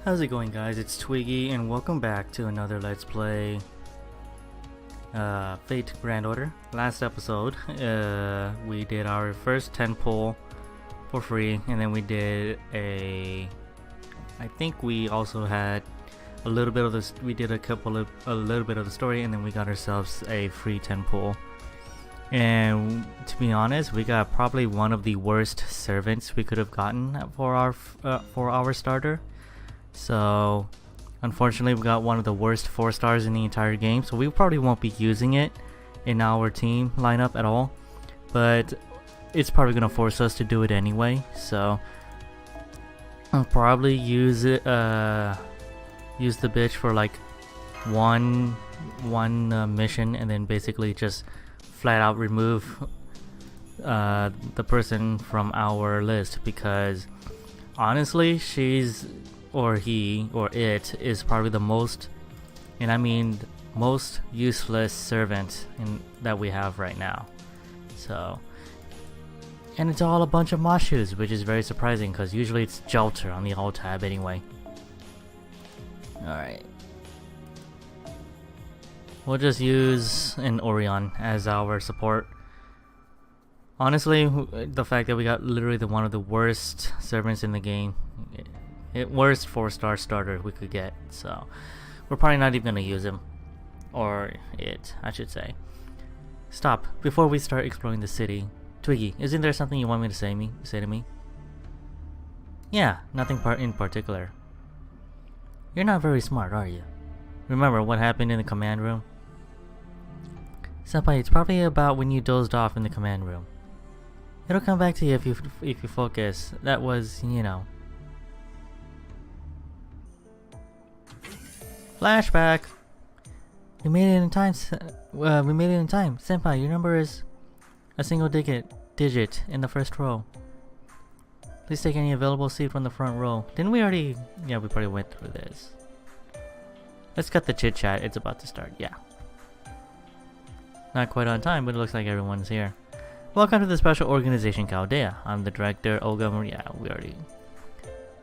How's it going, guys? It's Twiggy and welcome back to another Let's Play Fate Grand Order. Last episode we did our first 10 pull for free, and then we did I think we also had a little bit of this, we did a little bit of the story, and then we got ourselves a free 10 pull. And to be honest, we got probably one of the worst servants we could have gotten for our starter. So unfortunately we got one of the worst 4 stars in the entire game, so we probably won't be using it in our team lineup at all, but it's probably gonna force us to do it anyway, so I'll probably use it use the bitch for like one mission, and then basically just flat out remove the person from our list, because honestly she's, or he, or it is probably the most, and I mean most useless servant that we have right now. So, and it's all a bunch of Moshus, which is very surprising because usually it's Jelter on the alt tab anyway. Alright. We'll just use an Orion as our support. Honestly, the fact that we got literally one of the worst servants in the game, worst 4-star starter we could get, so we're probably not even gonna use him, or it, I should say. Stop! Before we start exploring the city, Twiggy, isn't there something you want me to say to me? Yeah, nothing in particular. You're not very smart, are you? Remember what happened in the command room? Senpai, it's probably about when you dozed off in the command room. It'll come back to you if you focus. That was, you know. Flashback. We made it in time. Senpai, your number is a single digit in the first row. Please take any available seat from the front row. Didn't we already? Yeah, we probably went through this. Let's cut the chit chat. It's about to start. Yeah. Not quite on time, but it looks like everyone's here. Welcome to the special organization Chaldea. I'm the director, Olga. Yeah, we already.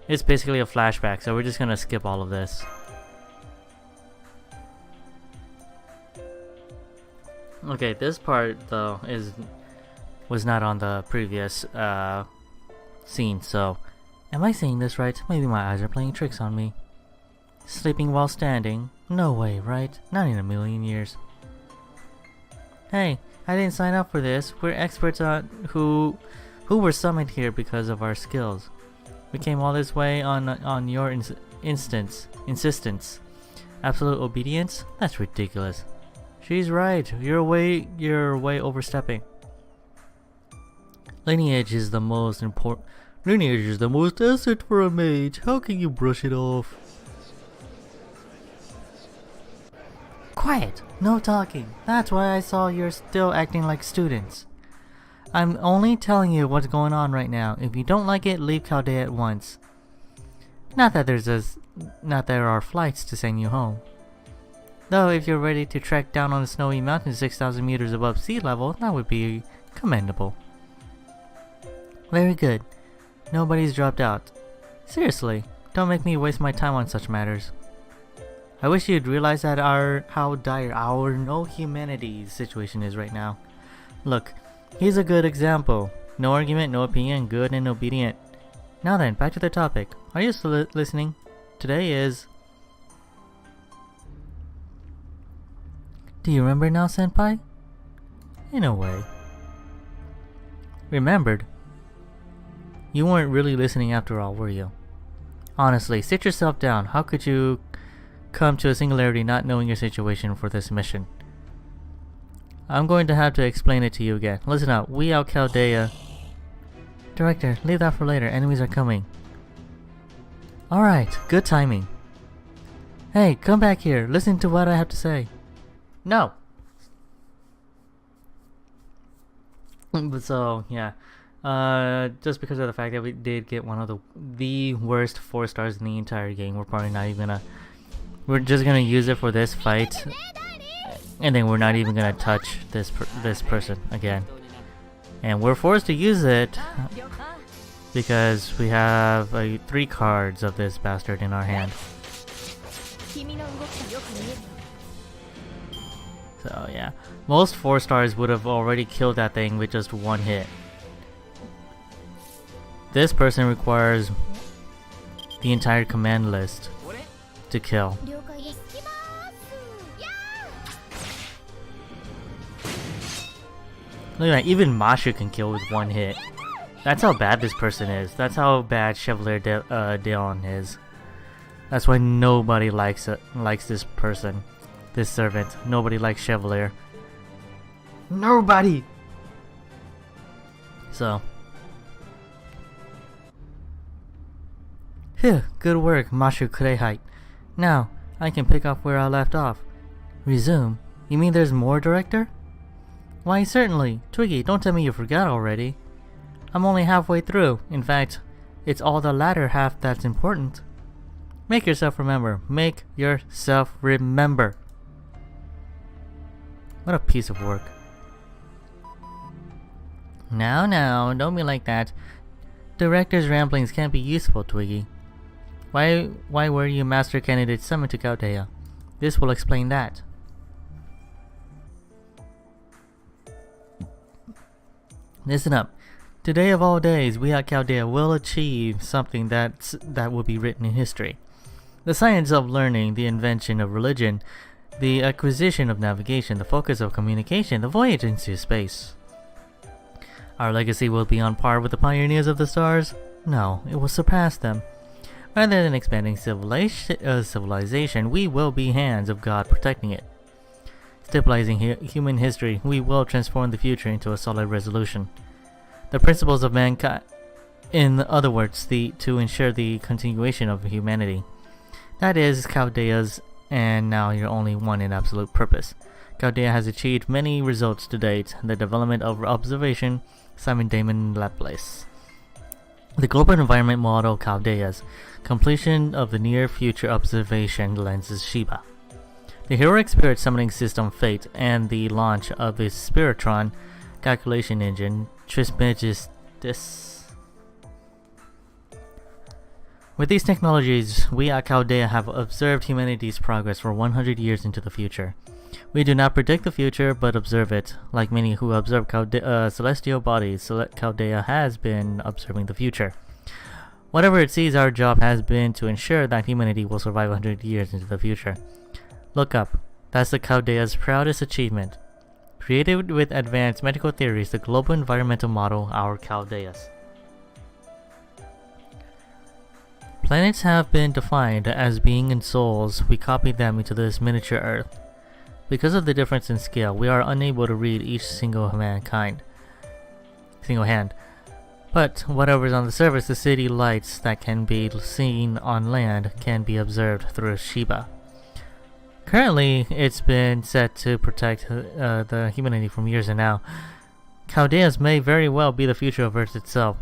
It's basically a flashback, so we're just gonna skip all of this. Okay, this part though was not on the previous scene, so am I saying this right? Maybe my eyes are playing tricks on me. Sleeping while standing? No way, right? Not in a million years. Hey, I didn't sign up for this. We're experts who were summoned here because of our skills. We came all this way on your insistence. Absolute obedience? That's ridiculous. She's right. You're way overstepping. Lineage is the most asset for a mage. How can you brush it off? Quiet! No talking. That's why I saw you're still acting like students. I'm only telling you what's going on right now. If you don't like it, leave Chaldea at once. Not that there are flights to send you home. Though if you're ready to trek down on a snowy mountain 6,000 meters above sea level, that would be commendable. Very good. Nobody's dropped out. Seriously, don't make me waste my time on such matters. I wish you'd realize that how dire our no humanity situation is right now. Look, he's a good example. No argument, no opinion, good and obedient. Now then, back to the topic. Are you still listening? Today is... Do you remember now, Senpai? In a way. Remembered? You weren't really listening after all, were you? Honestly, sit yourself down. How could you come to a singularity not knowing your situation for this mission? I'm going to have to explain it to you again. Listen up, we out Chaldea. Director, leave that for later. Enemies are coming. Alright, good timing. Hey, come back here. Listen to what I have to say. No! But so, yeah. Just because of the fact that we did get one of the worst 4 stars in the entire game, we're probably not even gonna... We're just gonna use it for this fight, and then we're not even gonna touch this person again. And we're forced to use it because we have 3 cards of this bastard in our hand. So yeah, most 4 stars would have already killed that thing with just 1 hit. This person requires the entire command list to kill. Look at that, even Mashu can kill with 1 hit. That's how bad this person is. That's how bad Chevalier Deon is. That's why nobody likes this person. This servant. Nobody likes Chevalier. Nobody! So. Phew, good work, Mashu Kurehite. Now, I can pick up where I left off. Resume? You mean there's more, Director? Why, certainly. Twiggy, don't tell me you forgot already. I'm only halfway through. In fact, it's all the latter half that's important. Make yourself remember. Make yourself remember. What a piece of work. Now, don't be like that. Director's ramblings can't be useful, Twiggy. Why were you master candidate summoned to Chaldea? This will explain that. Listen up. Today of all days, we at Chaldea will achieve something that will be written in history. The science of learning, the invention of religion, the acquisition of navigation, the focus of communication, the voyage into space. Our legacy will be on par with the pioneers of the stars? No, it will surpass them. Rather than expanding civilization, we will be hands of God protecting it. Stabilizing human history, we will transform the future into a solid resolution. The principles of mankind, in other words, to ensure the continuation of humanity. That is Chaldea's, and now you're only one in absolute purpose. Chaldea has achieved many results to date. The development of observation, Simon Damon Laplace. The global environment model Chaldea's. Completion of the near future observation lenses Shiba. The heroic spirit summoning system Fate and the launch of the Spiritron calculation engine Trismegistus. With these technologies, we at Chaldea have observed humanity's progress for 100 years into the future. We do not predict the future, but observe it. Like many who observe celestial bodies, Chaldea has been observing the future. Whatever it sees, our job has been to ensure that humanity will survive 100 years into the future. Look up. That's the Chaldea's proudest achievement. Created with advanced medical theories, the global environmental model, our Chaldeas. Planets have been defined as being in souls. We copied them into this miniature Earth. Because of the difference in scale, we are unable to read each single hand. But whatever is on the surface, the city lights that can be seen on land can be observed through Shiba. Currently, it's been set to protect the humanity from years and now. Chaldeas may very well be the future of Earth itself.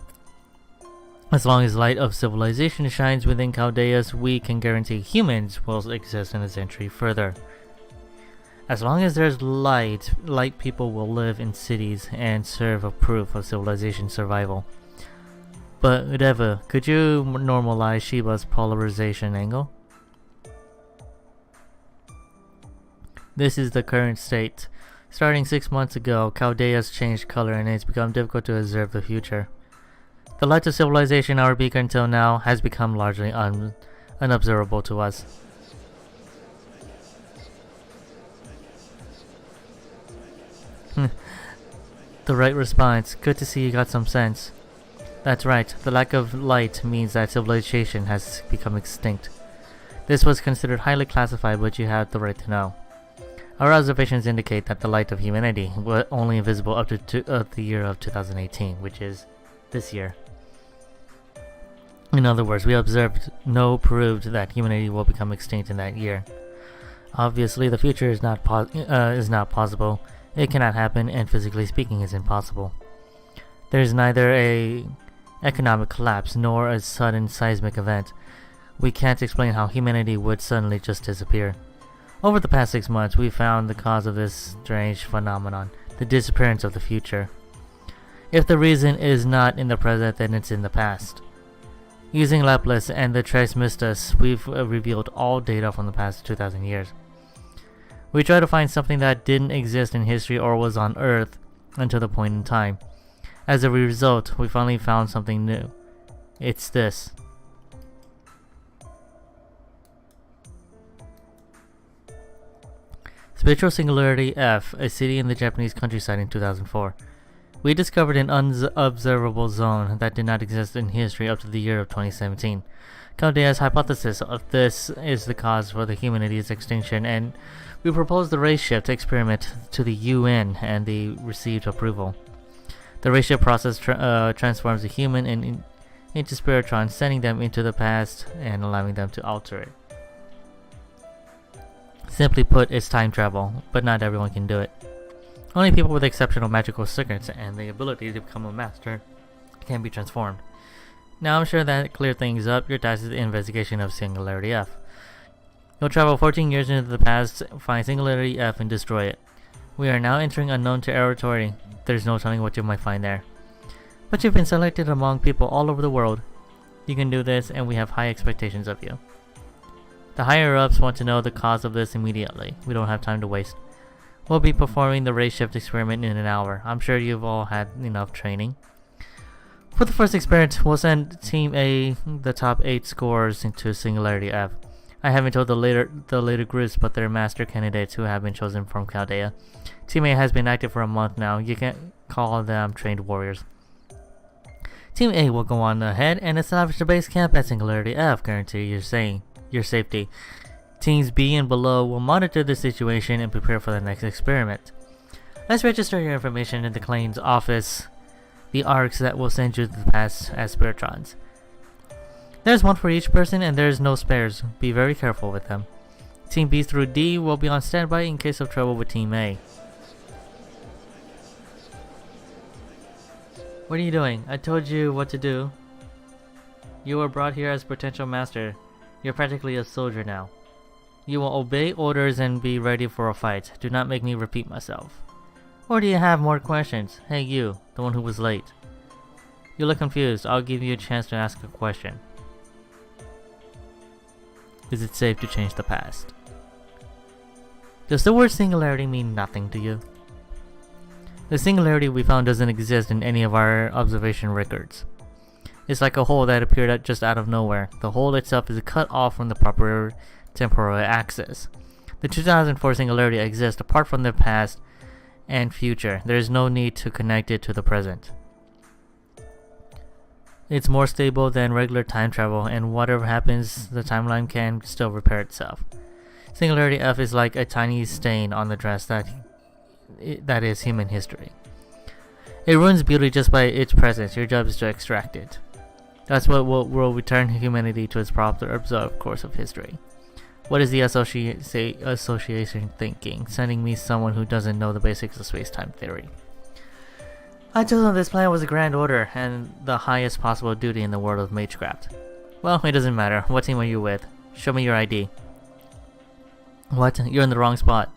As long as light of civilization shines within Chaldeas, we can guarantee humans will exist in a century further. As long as there's light people will live in cities and serve a proof of civilization survival. But Udeva, could you normalize Shiba's polarization angle? This is the current state. Starting 6 months ago, Chaldea's changed color and it's become difficult to observe the future. The light of civilization, our beacon until now, has become largely unobservable to us. The right response. Good to see you got some sense. That's right, the lack of light means that civilization has become extinct. This was considered highly classified, but you have the right to know. Our observations indicate that the light of humanity was only visible up to the year of 2018, which is this year. In other words, we observed proved that humanity will become extinct in that year. Obviously, the future is not possible. It cannot happen, and physically speaking, is impossible. There is neither a economic collapse nor a sudden seismic event. We can't explain how humanity would suddenly just disappear. Over the past 6 months, we found the cause of this strange phenomenon, the disappearance of the future. If the reason is not in the present, then it's in the past. Using Laplace and the Trismegistus, we've revealed all data from the past 2,000 years. We try to find something that didn't exist in history or was on Earth until the point in time. As a result, we finally found something new. It's this. Spectral Singularity F, a city in the Japanese countryside in 2004. We discovered an unobservable zone that did not exist in history up to the year of 2017. Caldea's hypothesis of this is the cause for the humanity's extinction, and we proposed the race shift experiment to the UN, and they received approval. The race shift process transforms a human into Spiritron, sending them into the past and allowing them to alter it. Simply put, it's time travel, but not everyone can do it. Only people with exceptional magical circuits and the ability to become a master can be transformed. Now I'm sure that cleared things up. Your task is the investigation of Singularity F. You'll travel 14 years into the past, find Singularity F, and destroy it. We are now entering unknown territory. There's no telling what you might find there. But you've been selected among people all over the world. You can do this, and we have high expectations of you. The higher-ups want to know the cause of this immediately. We don't have time to waste. We'll be performing the race shift experiment in an hour. I'm sure you've all had enough training. For the first experiment, we'll send Team A the top 8 scores into Singularity F. I haven't told the later groups, but they're master candidates who have been chosen from Chaldea. Team A has been active for a month now. You can call them trained warriors. Team A will go on ahead and establish the base camp at Singularity F, guarantee your safety. Teams B and below will monitor the situation and prepare for the next experiment. Let's register your information in the Clane's office, the arcs that will send you to the past as Spiritrons. There's one for each person and there's no spares. Be very careful with them. Team B through D will be on standby in case of trouble with Team A. What are you doing? I told you what to do. You were brought here as potential master. You're practically a soldier now. You will obey orders and be ready for a fight. Do not make me repeat myself. Or do you have more questions? Hey you, the one who was late. You look confused. I'll give you a chance to ask a question. Is it safe to change the past? Does the word singularity mean nothing to you? The singularity we found doesn't exist in any of our observation records. It's like a hole that appeared just out of nowhere. The hole itself is cut off from the proper temporal axis. The 2004 singularity exists apart from the past and future. There is no need to connect it to the present. It's more stable than regular time travel, and whatever happens, the timeline can still repair itself. Singularity F is like a tiny stain on the dress that is human history. It ruins beauty just by its presence. Your job is to extract it. That's what will return humanity to its proper observed course of history. What is the association thinking? Sending me someone who doesn't know the basics of space-time theory. I told them this plan was a grand order and the highest possible duty in the world of magecraft. Well, it doesn't matter. What team are you with? Show me your ID. What? You're in the wrong spot.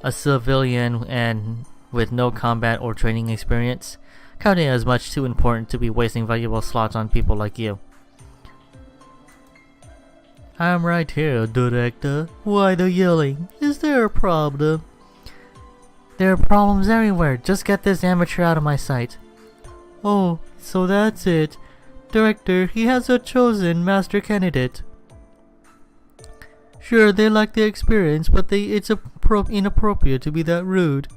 A civilian and with no combat or training experience? Chaldea is much too important to be wasting valuable slots on people like you. I'm right here, Director. Why the yelling? Is there a problem? There are problems everywhere. Just get this amateur out of my sight. Oh, so that's it. Director, he has a chosen master candidate. Sure, they like the experience, but it's inappropriate to be that rude.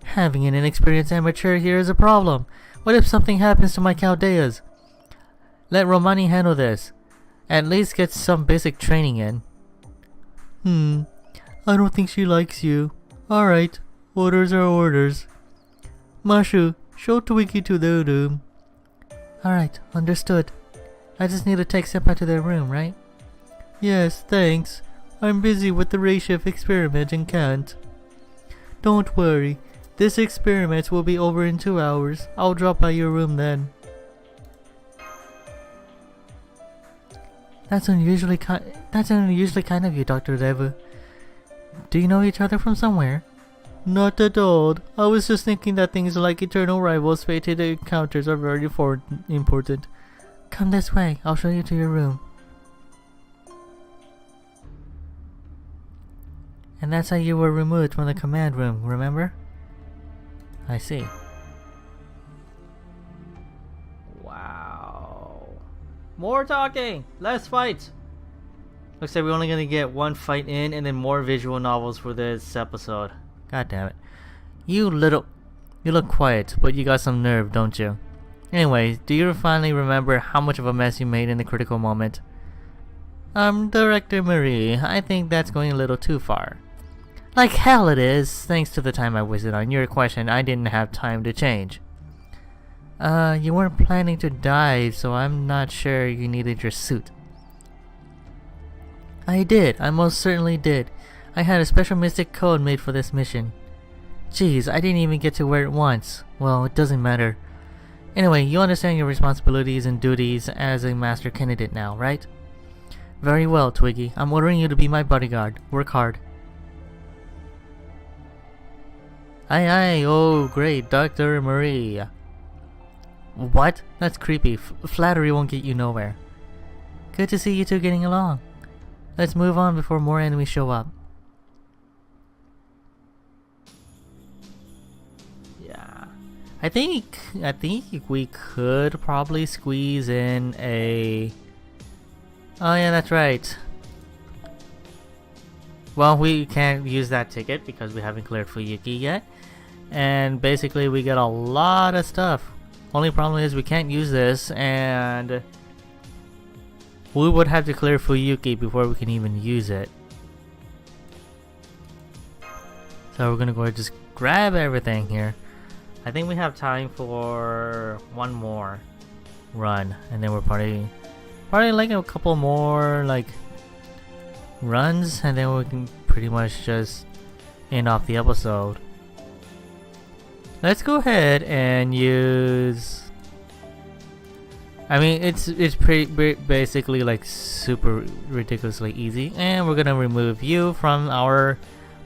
Having an inexperienced amateur here is a problem. What if something happens to my Chaldeas? Let Romani handle this. At least get some basic training in. I don't think she likes you. Alright, orders are orders. Mashu, show Twinkie to their room. Alright, understood. I just need to take Senpai to their room, right? Yes, thanks. I'm busy with the race shift experiment and can't. Don't worry. This experiment will be over in 2 hours. I'll drop by your room then. That's unusually kind of you, Dr. Devu. Do you know each other from somewhere? Not at all. I was just thinking that things like eternal rivals, fated encounters are very important. Come this way, I'll show you to your room. And that's how you were removed from the command room, remember? I see. Wow. More talking! Less fights! Looks like we're only gonna get one fight in and then more visual novels for this episode. God damn it. You look quiet, but you got some nerve, don't you? Anyway, do you finally remember how much of a mess you made in the critical moment? Director Marie, I think that's going a little too far. Like hell it is. Thanks to the time I wasted on your question, I didn't have time to change. You weren't planning to dive, so I'm not sure you needed your suit. I did. I most certainly did. I had a special mystic code made for this mission. Jeez, I didn't even get to wear it once. Well, it doesn't matter. Anyway, you understand your responsibilities and duties as a master candidate now, right? Very well, Twiggy. I'm ordering you to be my bodyguard. Work hard. Aye aye, oh great, Dr. Marie. What? That's creepy. Flattery won't get you nowhere. Good to see you two getting along. Let's move on before more enemies show up. Yeah. I think we could probably squeeze in a... Oh yeah, that's right. Well, we can't use that ticket because we haven't cleared Fuyuki yet. And basically we get a lot of stuff. Only problem is we can't use this, and we would have to clear Fuyuki before we can even use it. So we're gonna go ahead and just grab everything here. I think we have time for one more run, and then we're probably like a couple more like runs, and then we can pretty much just end off the episode. Let's go ahead and use... I mean, it's pretty basically like super ridiculously easy, and we're gonna remove you from our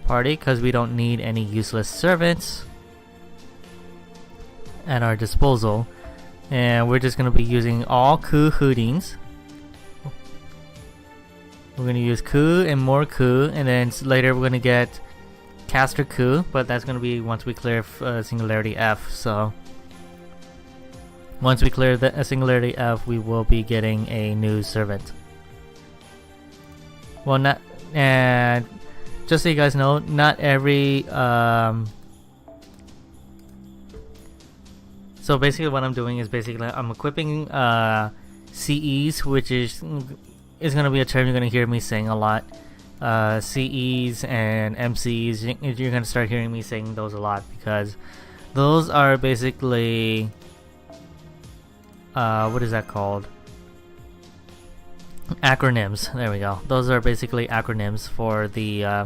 party because we don't need any useless servants at our disposal, and we're just gonna be using all Ku Houdings. We're gonna use Ku and more Ku, and then later we're gonna get Caster Ku, but that's gonna be once we clear Singularity F. So once we clear the Singularity F, we will be getting a new servant. Well, not, and just so you guys know, not every so basically what I'm doing is basically I'm equipping CEs, which is gonna be a term you're gonna hear me saying a lot. CEs and MCs, you're gonna start hearing me saying those a lot because those are basically what is that called? Acronyms. There we go. Those are basically acronyms for the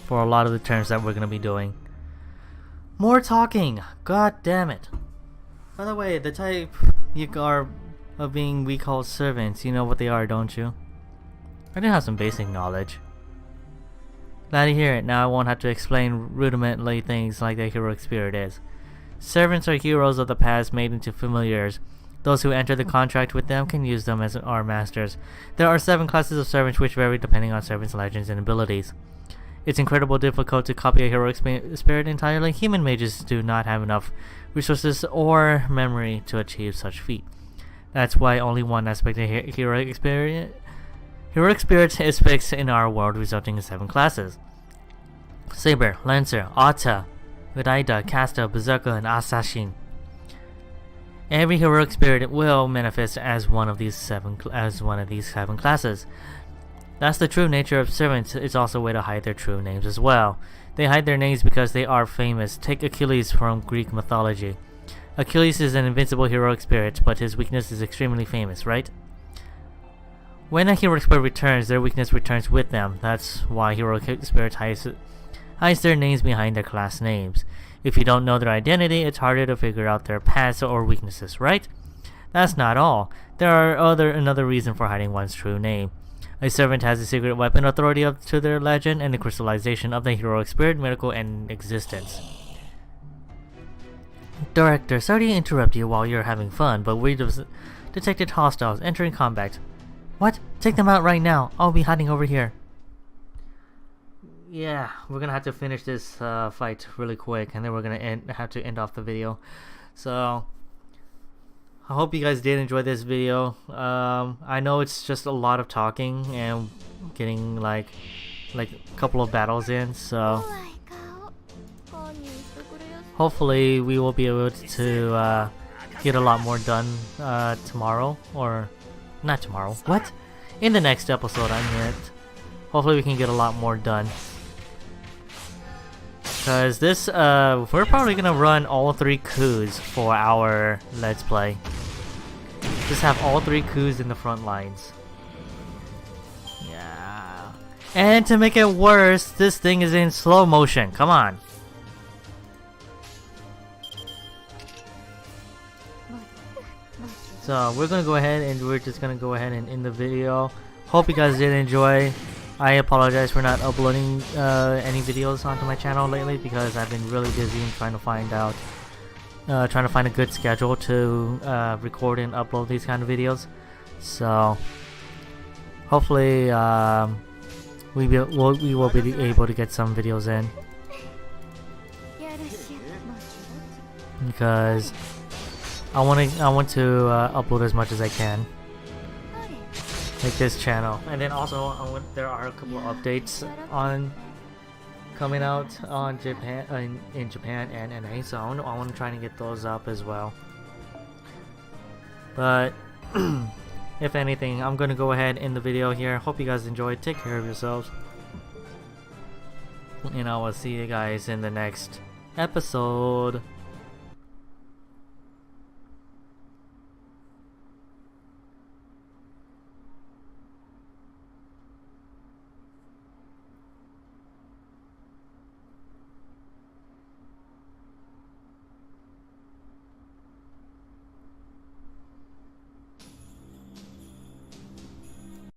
for a lot of the terms that we're gonna be doing. More talking. God damn it. By the way, the type you are of being we call servants, you know what they are, don't you? I do have some basic knowledge. Glad to hear it. Now I won't have to explain rudimentary things like the heroic spirit is. Servants are heroes of the past made into familiars. Those who enter the contract with them can use them as our masters. There are 7 classes of servants which vary depending on servants' legends and abilities. It's incredibly difficult to copy a heroic spirit entirely. Human mages do not have enough resources or memory to achieve such feat. That's why only one aspect of heroic spirit is fixed in our world, resulting in 7 classes. Saber, Lancer, Ata, Vidaida, Casta, Berserker, and Assassin. Every heroic spirit will manifest as one of these 7 classes. That's the true nature of servants. It's also a way to hide their true names as well. They hide their names because they are famous. Take Achilles from Greek mythology. Achilles is an invincible heroic spirit, but his weakness is extremely famous, right? When a heroic spirit returns, their weakness returns with them. That's why heroic spirits hides their names behind their class names. If you don't know their identity, it's harder to figure out their past or weaknesses, right? That's not all. There are another reason for hiding one's true name. A servant has a secret weapon authority up to their legend and the crystallization of the heroic spirit, miracle, and existence. Director, sorry to interrupt you while you're having fun, but we detected hostiles entering combat. What? Take them out right now. I'll be hiding over here. Yeah, we're gonna have to finish this fight really quick, and then we're gonna have to end off the video. So I hope you guys did enjoy this video. I know it's just a lot of talking and getting like a couple of battles in, so hopefully we will be able to get a lot more done tomorrow, or not tomorrow. What? In the next episode, I meant. Hopefully we can get a lot more done. Because this, we're probably gonna run all 3 coups for our Let's Play. Just have all 3 coups in the front lines. Yeah. And to make it worse, this thing is in slow motion. Come on. So we're gonna go ahead and we're just gonna go ahead and end the video. Hope you guys did enjoy. I apologize for not uploading any videos onto my channel lately because I've been really busy and trying to find a good schedule to record and upload these kind of videos. So hopefully we will be able to get some videos in, because I want to upload as much as I can, like this channel. And then also there are a couple of updates coming out on Japan in Japan and NA, so I want to try and get those up as well. But if anything, I'm gonna go ahead and end the video here. Hope you guys enjoyed. Take care of yourselves, and I will see you guys in the next episode.